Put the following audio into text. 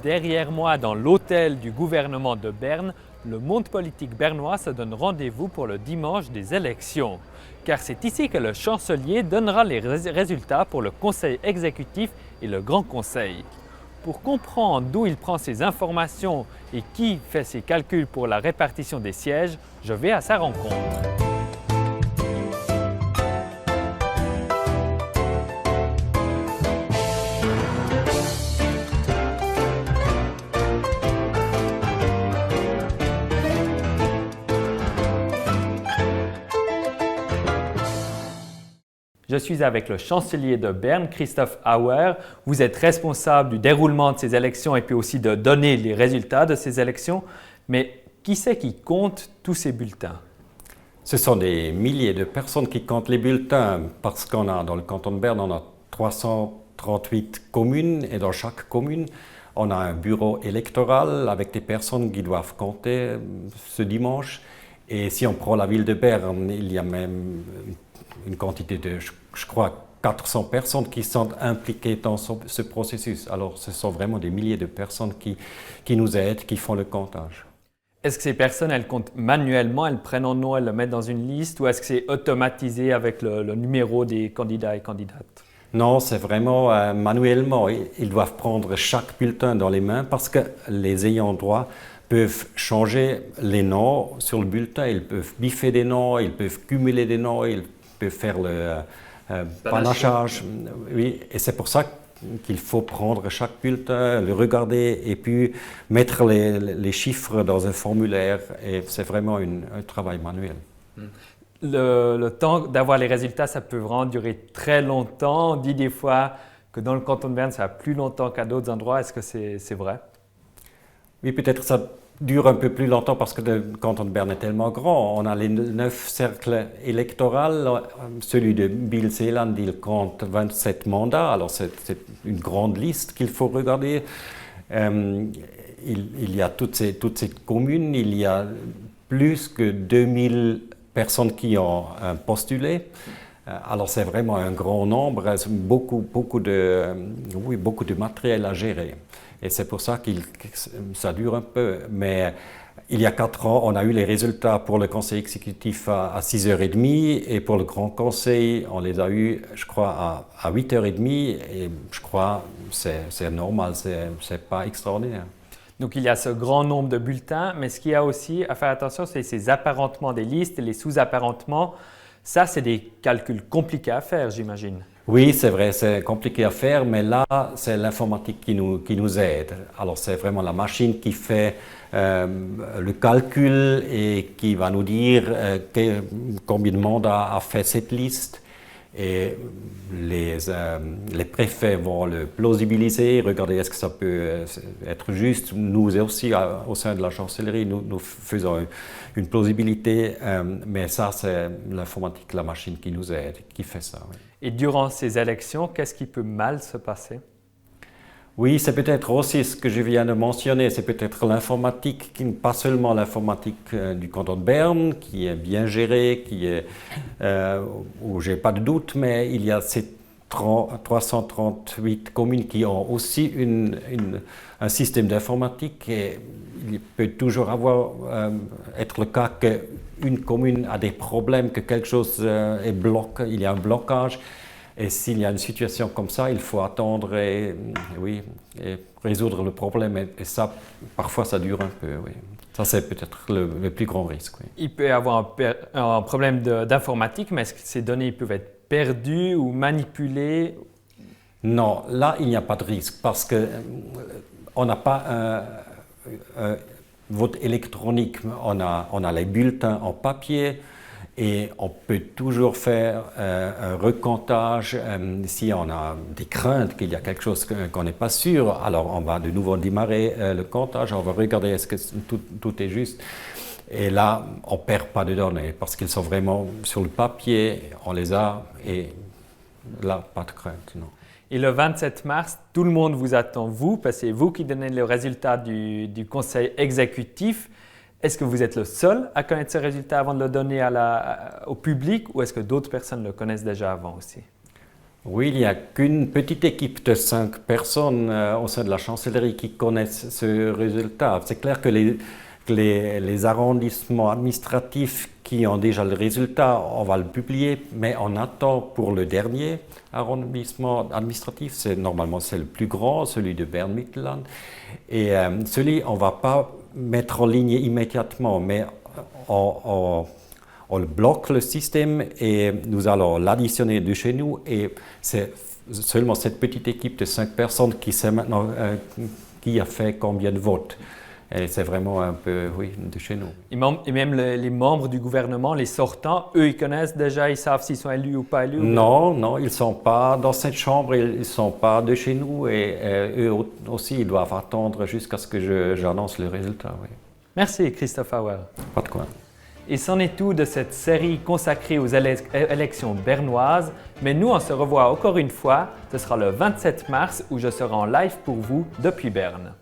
Derrière moi, dans l'hôtel du gouvernement de Berne, le monde politique bernois se donne rendez-vous pour le dimanche des élections. Car c'est ici que le chancelier donnera les résultats pour le conseil exécutif et le grand conseil. Pour comprendre d'où il prend ses informations et qui fait ses calculs pour la répartition des sièges, je vais à sa rencontre. Je suis avec le chancelier de Berne, Christoph Auer. Vous êtes responsable du déroulement de ces élections et puis aussi de donner les résultats de ces élections. Mais qui c'est qui compte tous ces bulletins? Ce sont des milliers de personnes qui comptent les bulletins parce qu'on a dans le canton de Berne, on a 338 communes et dans chaque commune, on a un bureau électoral avec des personnes qui doivent compter ce dimanche. Et si on prend la ville de Berne, il y a même une quantité de, je crois, 400 personnes qui sont impliquées dans ce processus. Alors, ce sont vraiment des milliers de personnes qui nous aident, qui font le comptage. Est-ce que ces personnes, elles comptent manuellement, elles prennent un nom, elles le mettent dans une liste ou est-ce que c'est automatisé avec le numéro des candidats et candidates? Non, c'est vraiment manuellement. Ils doivent prendre chaque bulletin dans les mains parce que les ayants droit peuvent changer les noms sur le bulletin, ils peuvent biffer des noms, ils peuvent cumuler des noms, ils peuvent faire le panachage. Oui, et c'est pour ça qu'il faut prendre chaque bulletin, le regarder et puis mettre les chiffres dans un formulaire. Et c'est vraiment un travail manuel. Le temps d'avoir les résultats, ça peut vraiment durer très longtemps. On dit des fois que dans le canton de Berne, ça va plus longtemps qu'à d'autres endroits. Est-ce que c'est vrai? Oui, peut-être ça dure un peu plus longtemps parce que le canton de Berne est tellement grand. On a les 9 cercles électoraux. Celui de Biel-Seeland, il compte 27 mandats. Alors c'est une grande liste qu'il faut regarder. Il y a toutes ces communes. Il y a plus que 2000 personnes qui ont postulé. Alors c'est vraiment un grand nombre, beaucoup de matériel à gérer. Et c'est pour ça que ça dure un peu. Mais il y a 4 ans, on a eu les résultats pour le conseil exécutif à 6h30 et pour le grand conseil, on les a eu, je crois, à 8h30. Et je crois que c'est normal, c'est pas extraordinaire. Donc il y a ce grand nombre de bulletins, mais ce qu'il y a aussi à faire attention, c'est ces apparentements des listes et les sous-apparentements. Ça, c'est des calculs compliqués à faire, j'imagine. Oui, c'est vrai, c'est compliqué à faire, mais là, c'est l'informatique qui nous aide. Alors, c'est vraiment la machine qui fait le calcul et qui va nous dire combien de mandats a fait cette liste. Et les préfets vont le plausibiliser, regarder est-ce que ça peut être juste. Nous aussi, au sein de la chancellerie, nous faisons une plausibilité, mais ça, c'est l'informatique, la machine qui nous aide, qui fait ça. Oui. Et durant ces élections, qu'est-ce qui peut mal se passer? Oui, c'est peut-être aussi ce que je viens de mentionner, c'est peut-être l'informatique, pas seulement l'informatique du canton de Berne, qui est bien gérée, où j'ai pas de doute, mais il y a ces 338 communes qui ont aussi un système d'informatique et il peut toujours être le cas qu'une commune a des problèmes, que quelque chose est bloqué, il y a un blocage. Et s'il y a une situation comme ça, il faut attendre et résoudre le problème. Et ça, parfois, ça dure un peu. Oui. Ça, c'est peut-être le plus grand risque. Oui. Il peut y avoir un problème d'informatique, mais est-ce que ces données peuvent être perdues ou manipulées? Non, là, il n'y a pas de risque parce qu'on n'a pas un vote électronique. On a les bulletins en papier. Et on peut toujours faire un recomptage si on a des craintes qu'il y a quelque chose qu'on n'est pas sûr. Alors on va de nouveau démarrer le comptage, on va regarder est-ce que tout est juste. Et là, on ne perd pas de données parce qu'ils sont vraiment sur le papier, on les a et là, pas de crainte, non. Et le 27 mars, tout le monde vous attend, vous, parce que c'est vous qui donnez le résultat du conseil exécutif. Est-ce que vous êtes le seul à connaître ce résultat avant de le donner au public ou est-ce que d'autres personnes le connaissent déjà avant aussi? Oui, il n'y a qu'une petite équipe de 5 personnes au sein de la chancellerie qui connaissent ce résultat. C'est clair que les arrondissements administratifs qui ont déjà le résultat, on va le publier, mais on attend pour le dernier arrondissement administratif, normalement c'est le plus grand, celui de Bern-Mittelland. Et celui, on ne va pas mettre en ligne immédiatement, mais on le bloque le système et nous allons l'additionner de chez nous et c'est seulement cette petite équipe de 5 personnes qui sait maintenant qui a fait combien de votes. Et c'est vraiment un peu, oui, de chez nous. Et même les membres du gouvernement, les sortants, eux, ils connaissent déjà, ils savent s'ils sont élus ou pas élus? Non, ils ne sont pas dans cette chambre, ils ne sont pas de chez nous et eux aussi, ils doivent attendre jusqu'à ce que j'annonce le résultat. Oui. Merci, Christophe Auer. Pas de quoi. Et c'en est tout de cette série consacrée aux élections bernoises. Mais nous, on se revoit encore une fois. Ce sera le 27 mars où je serai en live pour vous depuis Berne.